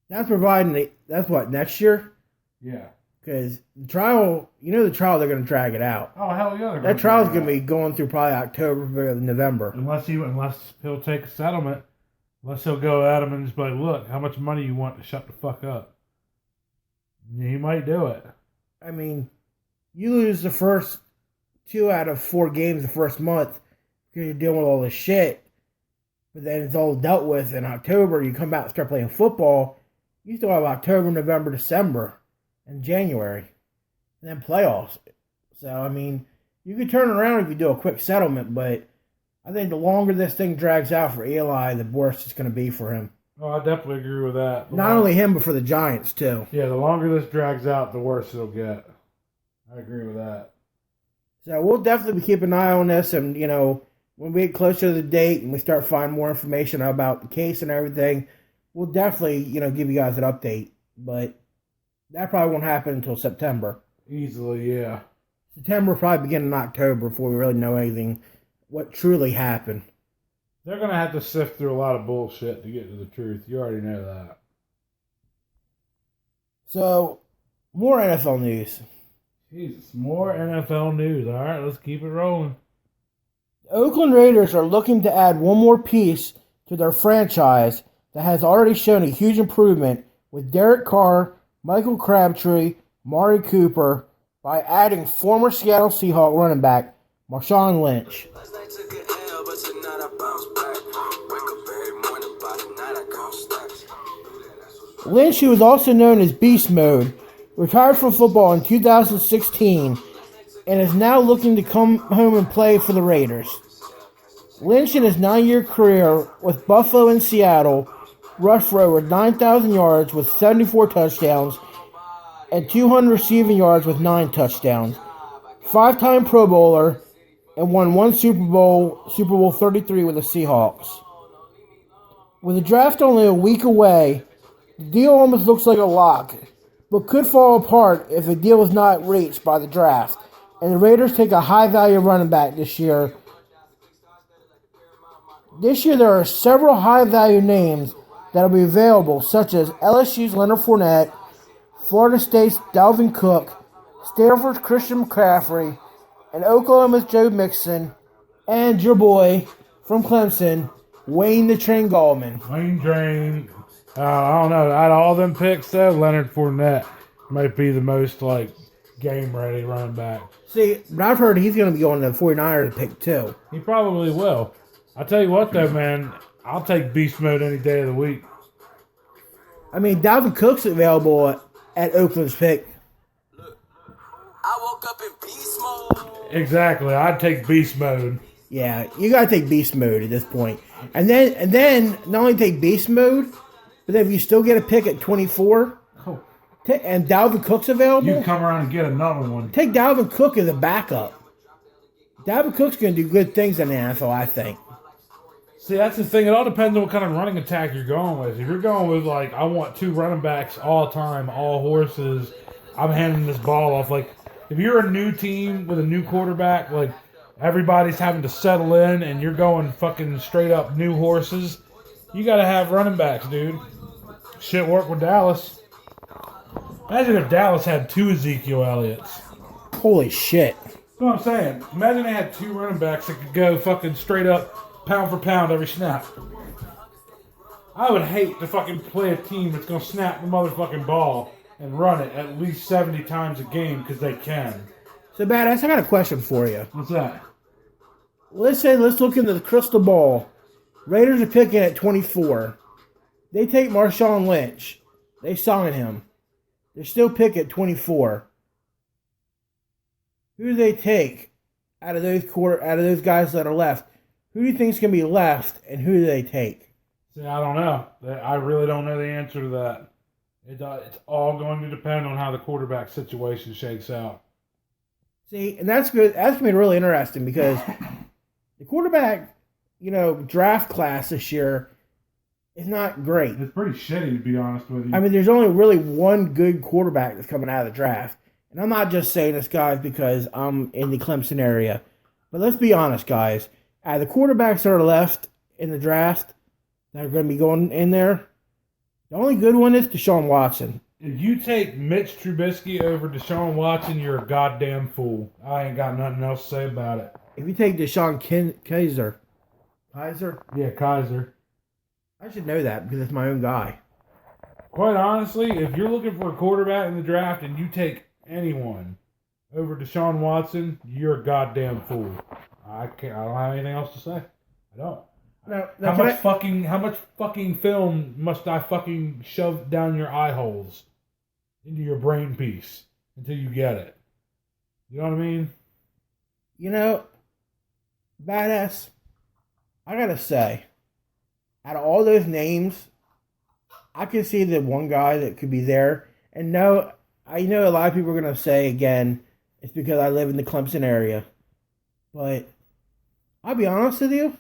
That's providing that's what, next year? Yeah. Because the trial, the trial, they're going to drag it out. Oh, hell yeah. That trial's going to be going through probably October, November. Unless he'll take a settlement. Unless he'll go at him and just be like, look, how much money you want to shut the fuck up? He might do it. I mean, you lose the first 2 out of 4 games the first month because you're dealing with all this shit. But then it's all dealt with in October. You come back and start playing football. You still have October, November, December, and January. And then playoffs. So, I mean, you could turn around if you do a quick settlement, but I think the longer this thing drags out for Eli, the worse it's going to be for him. Oh, I definitely agree with that. Not only him, but for the Giants, too. Yeah, the longer this drags out, the worse it'll get. I agree with that. So we'll definitely be keeping an eye on this, and, when we get closer to the date and we start finding more information about the case and everything, we'll definitely, give you guys an update. But that probably won't happen until September. Easily, yeah. September will probably begin in October before we really know anything, what truly happened. They're going to have to sift through a lot of bullshit to get to the truth. You already know that. So, more NFL news. Jesus, more NFL news. All right, let's keep it rolling. The Oakland Raiders are looking to add one more piece to their franchise that has already shown a huge improvement with Derek Carr, Michael Crabtree, Mari Cooper, by adding former Seattle Seahawks running back Marshawn Lynch. Lynch, who is also known as Beast Mode, retired from football in 2016 and is now looking to come home and play for the Raiders. Lynch, in his 9-year career with Buffalo and Seattle, rushed for over 9,000 yards with 74 touchdowns and 200 receiving yards with 9 touchdowns. 5-time Pro Bowler and won 1 Super Bowl 33 with the Seahawks. With the draft only a week away, the deal almost looks like a lock, but could fall apart if the deal is not reached by the draft, and the Raiders take a high-value running back this year. This year there are several high-value names that will be available, such as LSU's Leonard Fournette, Florida State's Dalvin Cook, Stanford's Christian McCaffrey, and Oklahoma's Joe Mixon, and your boy from Clemson, Wayne the Train Gallman. Wayne Drain. I don't know. Out of all them picks, though, Leonard Fournette might be the most, game-ready running back. See, but I've heard he's going to be going to the 49ers pick, too. He probably will. I'll tell you what, though, man. I'll take beast mode any day of the week. I mean, Dalvin Cook's available at Oakland's pick. I woke up in beast mode. Exactly. I'd take beast mode. Yeah, you got to take beast mode at this point. And then not only take beast mode, but then if you still get a pick at 24, and Dalvin Cook's available, You can come around and get another one. take Dalvin Cook as a backup. Dalvin Cook's going to do good things in the NFL, I think. See, that's the thing. It all depends on what kind of running attack you're going with. If you're going with, I want 2 running backs all time, all horses, I'm handing this ball off. If you're a new team with a new quarterback, everybody's having to settle in and you're going fucking straight up new horses, you got to have running backs, dude. Shit worked with Dallas. Imagine if Dallas had 2 Ezekiel Elliott's. Holy shit. That's what I'm saying. Imagine they had 2 running backs that could go fucking straight up, pound for pound every snap. I would hate to fucking play a team that's going to snap the motherfucking ball and run it at least 70 times a game because they can. So, Badass, I got a question for you. What's that? Let's look into the crystal ball. Raiders are picking at 24. They take Marshawn Lynch. They sign him. They're still picking at 24. Who do they take out of those guys that are left? Who do you think is going to be left, and who do they take? See, I don't know. I really don't know the answer to that. It's all going to depend on how the quarterback situation shakes out. See, and that's good. That's going to be really interesting because the quarterback, draft class this year is not great. It's pretty shitty, to be honest with you. I mean, there's only really one good quarterback that's coming out of the draft. And I'm not just saying this, guys, because I'm in the Clemson area. But let's be honest, guys. The quarterbacks that are left in the draft that are going to be going in there, the only good one is Deshaun Watson. If you take Mitch Trubisky over Deshaun Watson, you're a goddamn fool. I ain't got nothing else to say about it. If you take Deshaun Kaiser? Yeah, Kaiser. I should know that because it's my own guy. Quite honestly, if you're looking for a quarterback in the draft and you take anyone over Deshaun Watson, you're a goddamn fool. I don't have anything else to say. I don't. How much fucking film must I fucking shove down your eye holes into your brain piece until you get it? You know what I mean? Badass, I gotta say, out of all those names, I can see the one guy that could be there. And no, I know a lot of people are gonna say again, it's because I live in the Clemson area. But I'll be honest with you,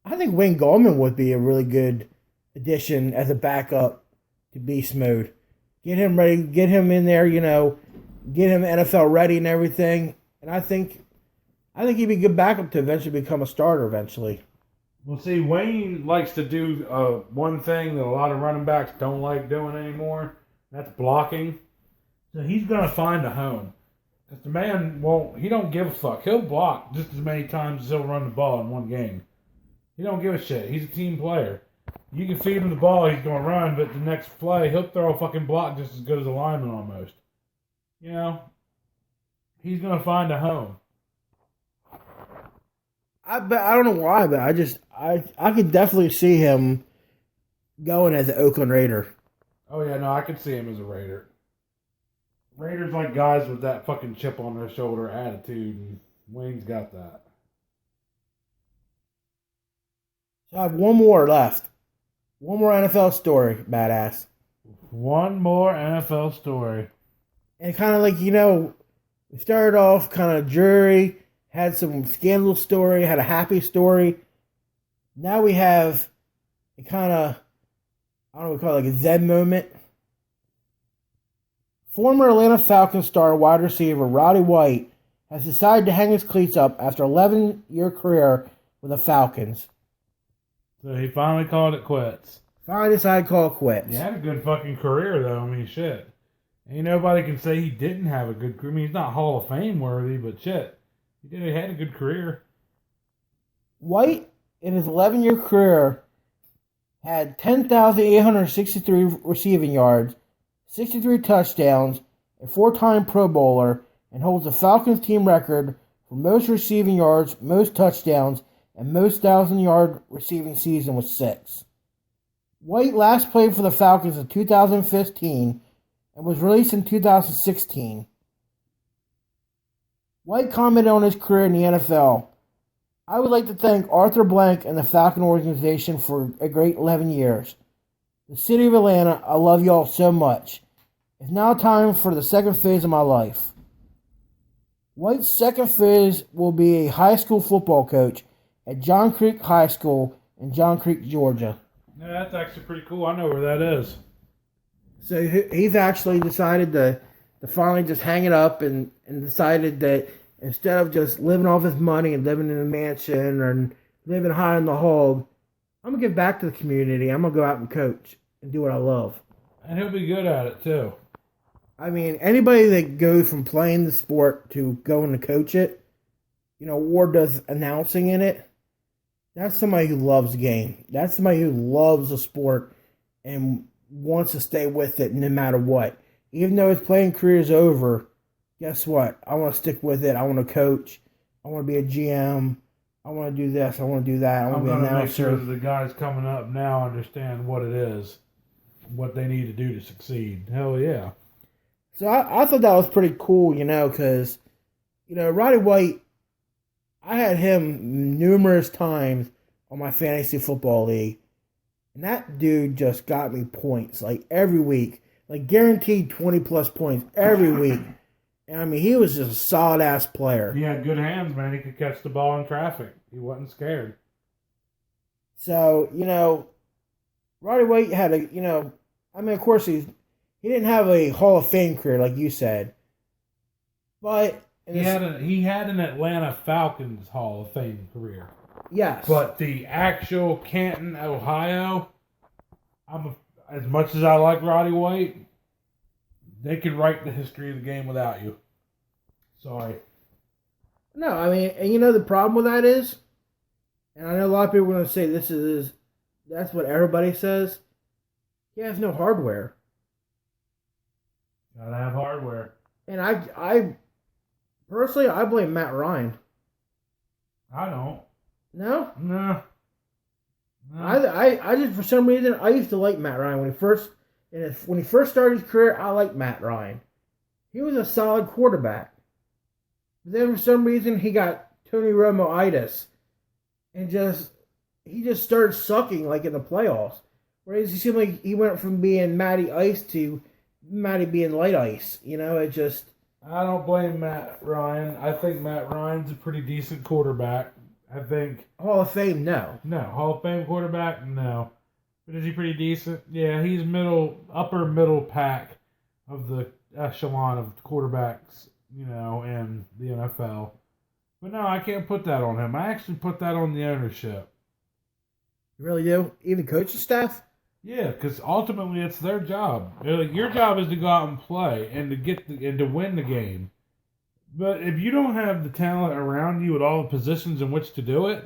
I think Wayne Gallman would be a really good addition as a backup to beast mode. Get him ready, get him in there, get him NFL ready and everything. And I think he'd be a good backup to eventually become a starter eventually. Well, see, Wayne likes to do one thing that a lot of running backs don't like doing anymore. That's blocking. So he's going to find a home. Because the man he don't give a fuck. He'll block just as many times as he'll run the ball in one game. He don't give a shit. He's a team player. You can feed him the ball, he's going to run, but the next play, he'll throw a fucking block just as good as a lineman almost. He's going to find a home. I don't know why, but I could definitely see him going as an Oakland Raider. Oh, yeah, no, I could see him as a Raider. Raiders like guys with that fucking chip on their shoulder attitude, and Wayne's got that. So I have one more left. One more NFL story, Badass. One more NFL story. And kind of like, we started off kind of dreary, had some scandal story, had a happy story. Now we have a kind of, I don't know what we call it, like a Zen moment. Former Atlanta Falcons star wide receiver Roddy White has decided to hang his cleats up after an 11-year career with the Falcons. So he finally called it quits. Finally decided to call it quits. He had a good fucking career, though. I mean, shit. Ain't nobody can say he didn't have a good career. I mean, he's not Hall of Fame worthy, but shit. He had a good career. White, in his 11-year career, had 10,863 receiving yards, 63 touchdowns, a 4-time Pro Bowler, and holds the Falcons team record for most receiving yards, most touchdowns, and most 1,000-yard receiving season with 6. White last played for the Falcons in 2015 and was released in 2016. White commented on his career in the NFL. I would like to thank Arthur Blank and the Falcon organization for a great 11 years. The city of Atlanta, I love y'all so much. It's now time for the second phase of my life. White's second phase will be a high school football coach at John Creek High School in John Creek, Georgia. Yeah, that's actually pretty cool. I know where that is. So he's actually decided to finally just hang it up and decided that instead of just living off his money and living in a mansion and living high in the hog, I'm going to give back to the community. I'm going to go out and coach and do what I love. And he'll be good at it, too. I mean, anybody that goes from playing the sport to going to coach it, or does announcing in it, that's somebody who loves the game. That's somebody who loves the sport and wants to stay with it no matter what. Even though his playing career is over, guess what? I want to stick with it. I want to coach. I want to be a GM. I want to do this. I want to do that. I want I'm to be an going to make announcer. sure that the guys coming up now understand what it is, what they need to do to succeed. Hell yeah. So I thought that was pretty cool, because, Roddy White, I had him numerous times on my fantasy football league. And that dude just got me points, like every week. Like guaranteed 20-plus points every week. And I mean, he was just a solid-ass player. He had good hands, man. He could catch the ball in traffic. He wasn't scared. So, Roddy White had of course he didn't have a Hall of Fame career like you said. But He had an Atlanta Falcons Hall of Fame career. yes. But the actual Canton, Ohio, as much as I like Roddy White, they could write the history of the game without you. Sorry. No, I mean, and the problem with that is, and I know a lot of people are going to say that's what everybody says. He has no hardware. Gotta have hardware. And I personally, I blame Matt Ryan. I don't. No? No. I just, for some reason, I used to like Matt Ryan. When he first started his career, I liked Matt Ryan. He was a solid quarterback. But then for some reason, he got Tony Romo-itis. And he just started sucking like in the playoffs. Whereas it seemed like he went from being Matty Ice to Matty being light ice. It just... I don't blame Matt Ryan. I think Matt Ryan's a pretty decent quarterback. I think... Hall of Fame, no. No. Hall of Fame quarterback? No. But is he pretty decent? Yeah, he's upper middle pack of the echelon of quarterbacks, in the NFL. But no, I can't put that on him. I actually put that on the ownership. You really do? Even coaching staff? Yeah, because ultimately it's their job. Your job is to go out and play and to win the game. But if you don't have the talent around you at all the positions in which to do it,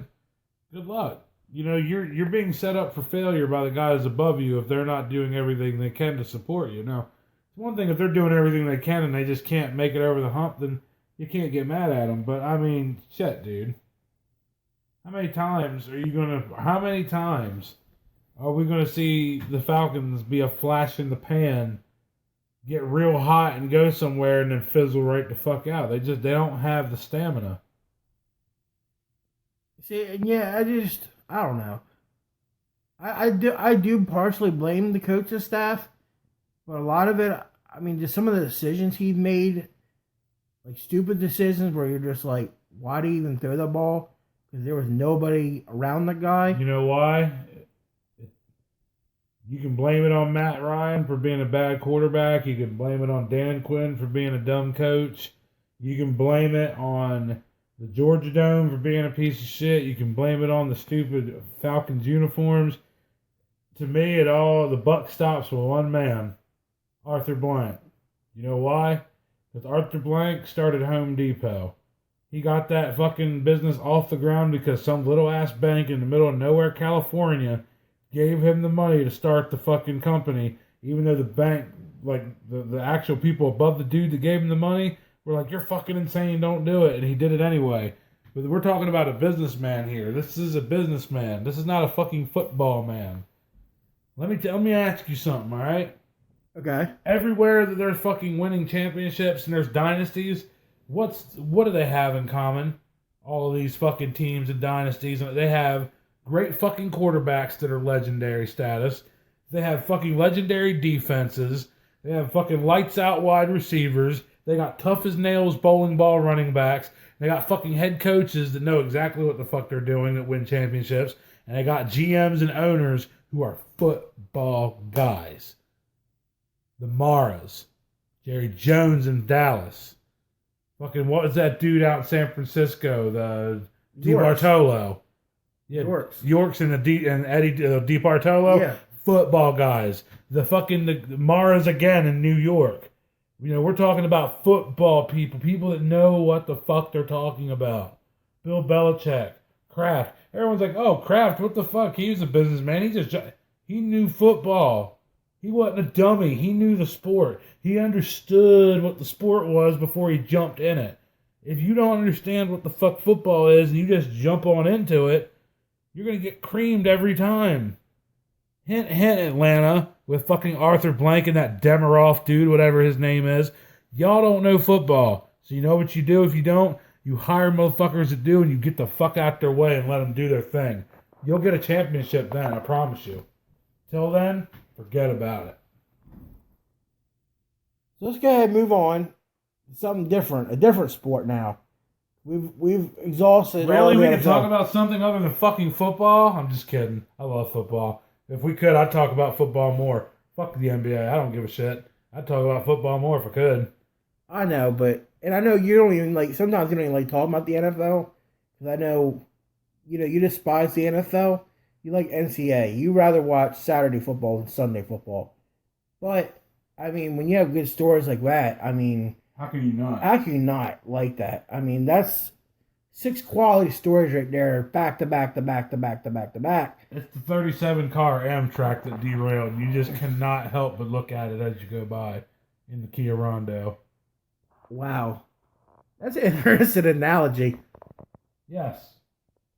good luck. You're being set up for failure by the guys above you if they're not doing everything they can to support you. Now, it's one thing if they're doing everything they can and they just can't make it over the hump, then you can't get mad at them. But I mean, shit, dude. How many times are we going to see the Falcons be a flash in the pan, get real hot and go somewhere and then fizzle right the fuck out? They don't have the stamina. See, yeah, I don't know. I do partially blame the coaching staff, but a lot of it, I mean, just some of the decisions he made, like stupid decisions where you're just like, why do you even throw the ball? Because there was nobody around the guy. You know why? You can blame it on Matt Ryan for being a bad quarterback. You can blame it on Dan Quinn for being a dumb coach. You can blame it on the Georgia Dome for being a piece of shit. You can blame it on the stupid Falcons uniforms. To me, the buck stops with one man, Arthur Blank. You know why? Because Arthur Blank started Home Depot. He got that fucking business off the ground because some little ass bank in the middle of nowhere, California, gave him the money to start the fucking company, even though the bank, like the actual people above the dude that gave him the money, were like, you're fucking insane, don't do it. And he did it anyway. But we're talking about a businessman here. This is a businessman. This is not a fucking football man. Let me ask you something, all right? Okay. Everywhere that there's fucking winning championships and there's dynasties, what do they have in common? All of these fucking teams and dynasties, they have great fucking quarterbacks that are legendary status. They have fucking legendary defenses. They have fucking lights out wide receivers. They got tough as nails bowling ball running backs. They got fucking head coaches that know exactly what the fuck they're doing that win championships. And they got GMs and owners who are football guys. The Maras. Jerry Jones in Dallas. Fucking what was that dude out in San Francisco? The DiBartolo. Yeah, Yorks and Eddie DiBartolo. Yeah. Football guys. The Maras again in New York. You know, we're talking about football people that know what the fuck they're talking about. Bill Belichick, Kraft. Everyone's like, oh, Kraft, what the fuck? He was a businessman. He knew football. He wasn't a dummy. He knew the sport. He understood what the sport was before he jumped in it. If you don't understand what the fuck football is and you just jump on into it, you're going to get creamed every time. Hint, hint, Atlanta, with fucking Arthur Blank and that Demiroff dude, whatever his name is. Y'all don't know football. So you know what you do if you don't? You hire motherfuckers that do and you get the fuck out their way and let them do their thing. You'll get a championship then, I promise you. Till then, forget about it. So let's go ahead and move on to something different, a different sport now. We've exhausted. Really? all We the can NFL. talk about something other than fucking football? I'm just kidding. I love football. If we could, I'd talk about football more. Fuck the NBA. I don't give a shit. I'd talk about football more if I could. I know, and I know you don't even like. Sometimes you don't even like talking about the NFL because I know, you despise the NFL. You like NCAA. You rather watch Saturday football than Sunday football. But I mean, when you have good stories like that, I mean, How can you not? how can you not like that? I mean, that's 6 quality stories right there, back to back to back to back to back to back. It's the 37 car Amtrak that derailed. You just cannot help but look at it as you go by in the Kia Rondo. Wow, that's an interesting analogy. Yes.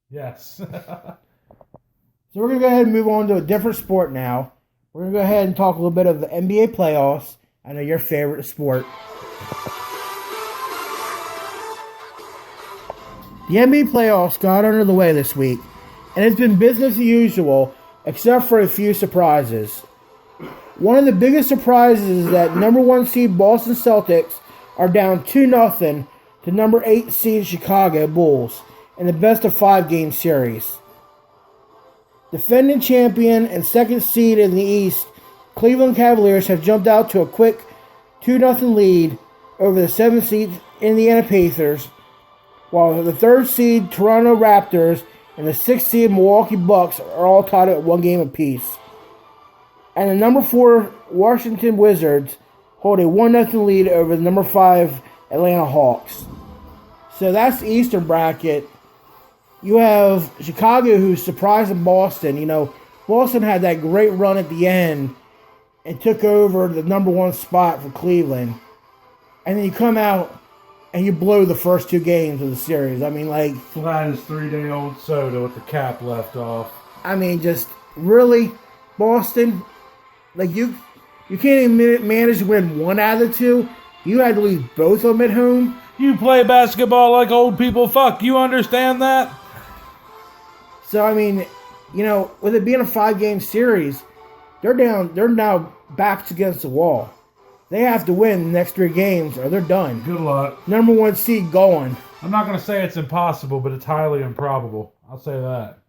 Yes. So we're gonna go ahead and move on to a different sport now. We're gonna go ahead and talk a little bit of the NBA playoffs. I know your favorite sport. The NBA playoffs got under the way this week, and it's been business as usual, except for a few surprises. One of the biggest surprises is that number 1 seed Boston Celtics are down 2-0 to number 8 seed Chicago Bulls in the best of 5 game series. Defending champion and 2nd seed in the East, Cleveland Cavaliers have jumped out to a quick 2-0 lead over the 7th seed Indiana Pacers, while the 3rd seed Toronto Raptors and the 6th seed Milwaukee Bucks are all tied at 1 game apiece. And the number 4 Washington Wizards hold a 1-0 lead over the number 5 Atlanta Hawks. So that's the Eastern bracket. You have Chicago, who's surprising Boston. Boston had that great run at the end and took over the number 1 spot for Cleveland. And then you come out and you blow the first 2 games of the series. I mean, like, Flat as 3-day-old soda with the cap left off. I mean, just really, Boston, like, you can't even manage to win 1 out of the 2. You had to lose both of them at home. You play basketball like old people. Fuck, you understand that? So, I mean, with it being a 5 game series, they're now backs against the wall. They have to win the next 3 games or they're done. Good luck. Number 1 seed going. I'm not going to say it's impossible, but it's highly improbable. I'll say that.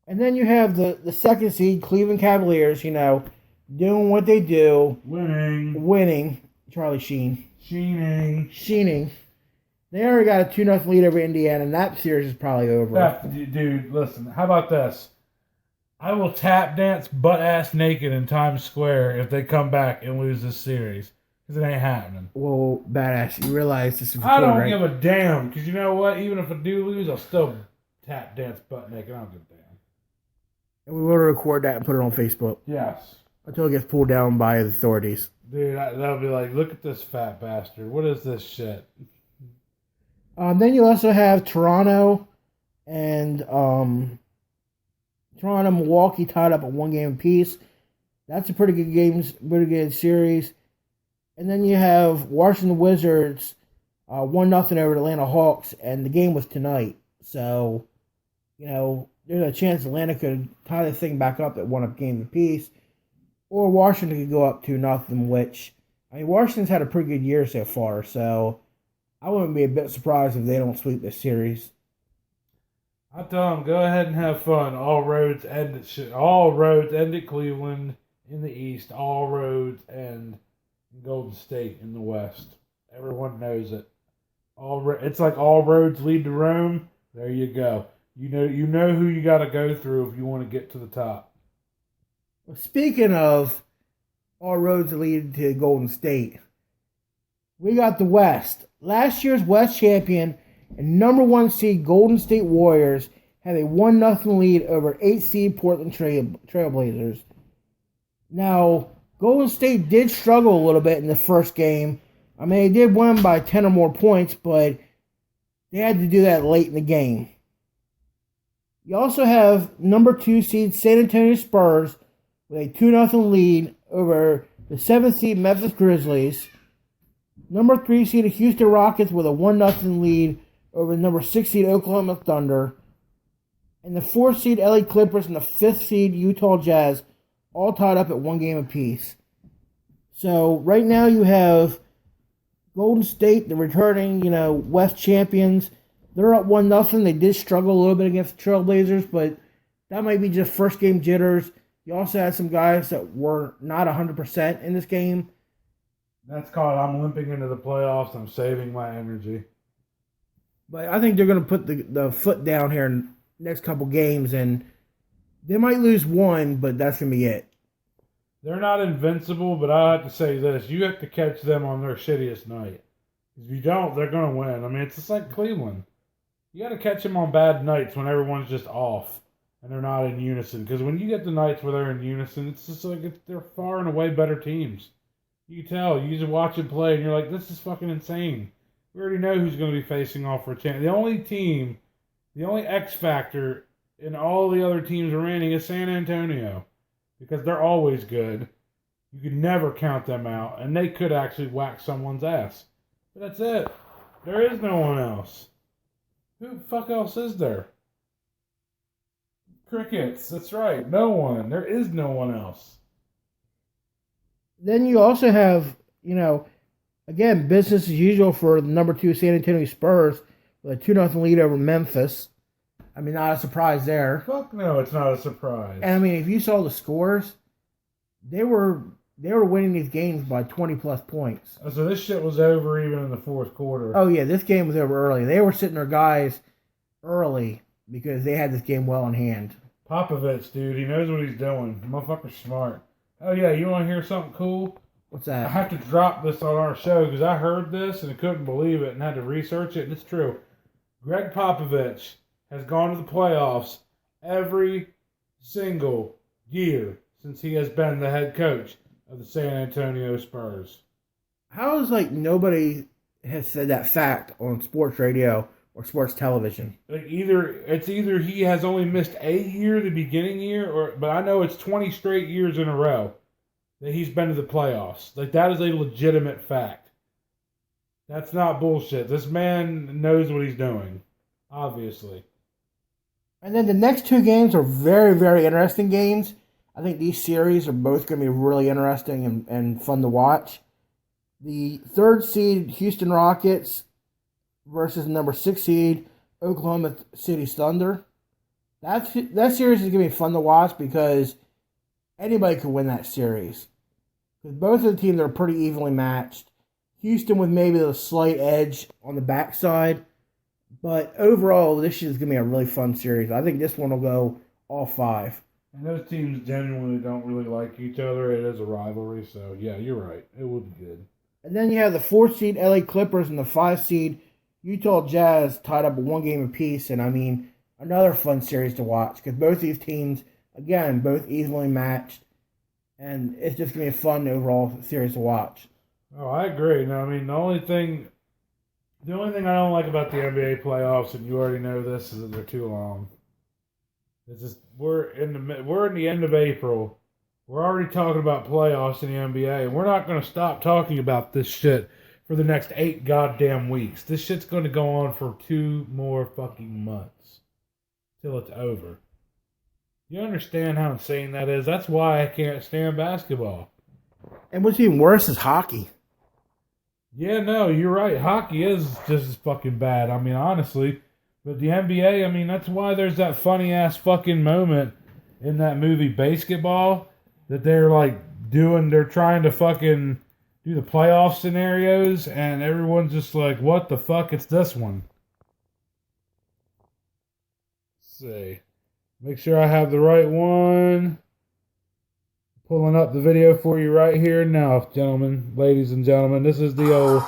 And then you have the 2nd seed Cleveland Cavaliers, doing what they do. Winning. Charlie Sheen. Sheening. They already got a 2-0 lead over Indiana, and that series is probably over. Dude, listen. How about this? I will tap dance butt ass naked in Times Square if they come back and lose this series. Because it ain't happening. Whoa, badass. You realize this is I recorded, don't right? give a damn. Because you know what? Even if I do lose, I'll still tap dance butt naked. I don't give a damn. And we will record that and put it on Facebook. Yes. Until it gets pulled down by the authorities. Dude, that'll be like, look at this fat bastard. What is this shit? Then you also have Toronto and Milwaukee tied up at 1 game apiece. That's a pretty good series. And then you have Washington Wizards 1-0 over the Atlanta Hawks, and the game was tonight. So, there's a chance Atlanta could tie the thing back up at 1 game apiece. Or Washington could go up 2-0, which, Washington's had a pretty good year so far, so I wouldn't be a bit surprised if they don't sweep this series. I tell them, go ahead and have fun. All roads end at shit. All roads end at Cleveland in the East. All roads end in Golden State in the West. Everyone knows it. It's like all roads lead to Rome. There you go. You know who you got to go through if you want to get to the top. Speaking of all roads lead to Golden State, We got the West. Last year's West champion and number 1 seed Golden State Warriors have a 1-0 lead over 8 seed Portland Trailblazers. Now, Golden State did struggle a little bit in the first game. I mean, they did win by 10 or more points, but they had to do that late in the game. You also have number 2 seed San Antonio Spurs with a 2-0 lead over the 7th seed Memphis Grizzlies. Number 3 seed Houston Rockets with a 1-0 lead over the number 6 seed Oklahoma Thunder. And the 4th seed LA Clippers and the 5th seed Utah Jazz all tied up at 1 game apiece. So right now you have Golden State, the returning, West champions. They're up 1-0. They did struggle a little bit against the Trailblazers, but that might be just first game jitters. You also had some guys that were not 100% in this game. That's called I'm limping into the playoffs. I'm saving my energy. But I think they're going to put the foot down here in the next couple games, and they might lose one, but that's going to be it. They're not invincible, but I have to say this. You have to catch them on their shittiest night. If you don't, they're going to win. I mean, it's just like Cleveland. You got to catch them on bad nights when everyone's just off and they're not in unison. Because when you get the nights where they're in unison, it's just like they're far and away better teams. You can tell. You just watch them play, and you're like, this is fucking insane. We already know who's going to be facing off for a chance. The only X factor in all the other teams remaining is San Antonio. Because they're always good. You could never count them out. And they could actually whack someone's ass. But that's it. There is no one else. Who the fuck else is there? Crickets. That's right. No one. There is no one else. Then you also have, again, business as usual for the number 2 San Antonio Spurs with a 2-0 lead over Memphis. I mean, not a surprise there. Fuck no, it's not a surprise. And I mean, if you saw the scores, they were winning these games by 20+ points. So this shit was over even in the fourth quarter. Oh yeah, this game was over early. They were sitting their guys early because they had this game well in hand. Popovich, dude, he knows what he's doing. The motherfucker's smart. Oh yeah, you want to hear something cool? What's that? I have to drop this on our show because I heard this and I couldn't believe it and had to research it, and it's true. Greg Popovich has gone to the playoffs every single year since he has been the head coach of the San Antonio Spurs. How is nobody has said that fact on sports radio or sports television? Either he has only missed a year, the beginning year, but I know it's 20 straight years in a row that he's been to the playoffs. That is a legitimate fact. That's not bullshit. This man knows what he's doing, obviously. And then the next 2 games are very, very interesting games. I think these series are both going to be really interesting and fun to watch. The 3rd seed Houston Rockets versus number 6 seed Oklahoma City Thunder. That series is going to be fun to watch because anybody could win that series. Because both of the teams are pretty evenly matched. Houston with maybe a slight edge on the backside. But overall, this is going to be a really fun series. I think this one will go all 5. And those teams genuinely don't really like each other. It is a rivalry, so yeah, you're right. It would be good. And then you have the 4th seed LA Clippers and the 5th seed Utah Jazz tied up at 1 game apiece. And I mean, another fun series to watch because both these teams, again, both evenly matched. And it's just going to be a fun overall series to watch. Oh, I agree. No, I mean, the only thing I don't like about the NBA playoffs, and you already know this, is that they're too long. It's just we're in the end of April. We're already talking about playoffs in the NBA, and we're not going to stop talking about this shit for the next 8 goddamn weeks. This shit's going to go on for 2 more fucking months till it's over. You understand how insane that is? That's why I can't stand basketball. And what's even worse is hockey. Yeah, no, you're right. Hockey is just as fucking bad. I mean, honestly. But the NBA, I mean, that's why there's that funny-ass fucking moment in that movie Basketball that they're trying to fucking do the playoff scenarios, and everyone's just like, what the fuck? It's this one. Let's see. Make sure I have the right one. Pulling up the video for you right here now, ladies and gentlemen. This is the old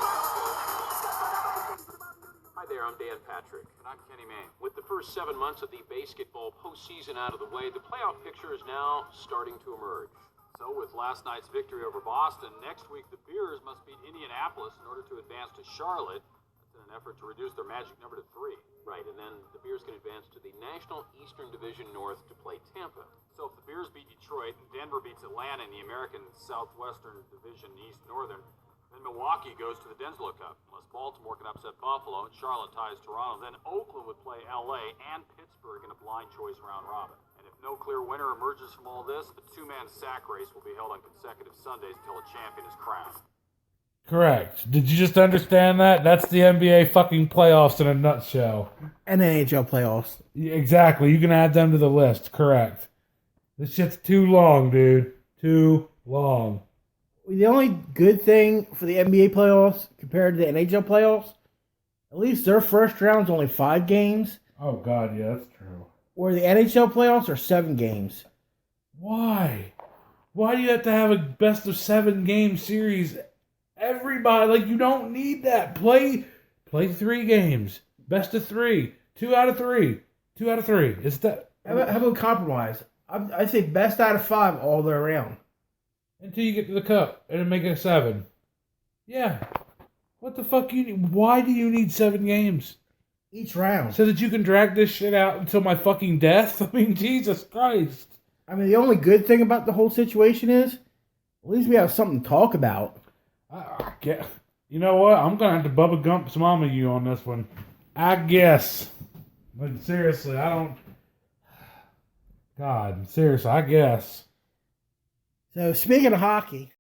first 7 months of the basketball postseason out of the way, the playoff picture is now starting to emerge. So with last night's victory over Boston, next week the Bears must beat Indianapolis in order to advance to Charlotte. That's in an effort to reduce their magic number to 3. Right, and then the Bears can advance to the National Eastern Division North to play Tampa. So if the Bears beat Detroit, and Denver beats Atlanta in the American Southwestern Division East Northern, then Milwaukee goes to the Denslow Cup. Unless Baltimore can upset Buffalo and Charlotte ties Toronto, then Oakland would play LA and Pittsburgh in a blind choice round robin. And if no clear winner emerges from all this, the two-man sack race will be held on consecutive Sundays until a champion is crowned. Correct. Did you just understand that? That's the NBA fucking playoffs in a nutshell. And NHL playoffs. Yeah, exactly. You can add them to the list. Correct. This shit's too long, dude. Too long. The only good thing for the NBA playoffs compared to the NHL playoffs, at least their first round's only 5 games, Oh, God, yeah, that's true. where the NHL playoffs are 7 games. Why? Why do you have to have a best of 7 game series? Everybody, like, you don't need that. Play 3 games. Best of 3. 2 out of 3. 2 out of 3. It's that. How about compromise? I'd say best out of 5 all the way around. Until you get to the cup and then make it a 7. Yeah. What the fuck you need? Why do you need 7 games? Each round. So that you can drag this shit out until my fucking death? I mean, Jesus Christ. I mean, the only good thing about the whole situation is, at least we have something to talk about. I get. You know what? I'm gonna have to Bubba Gump some mama you on this one. I guess. But seriously, I don't. God, seriously, I guess. So, speaking of hockey,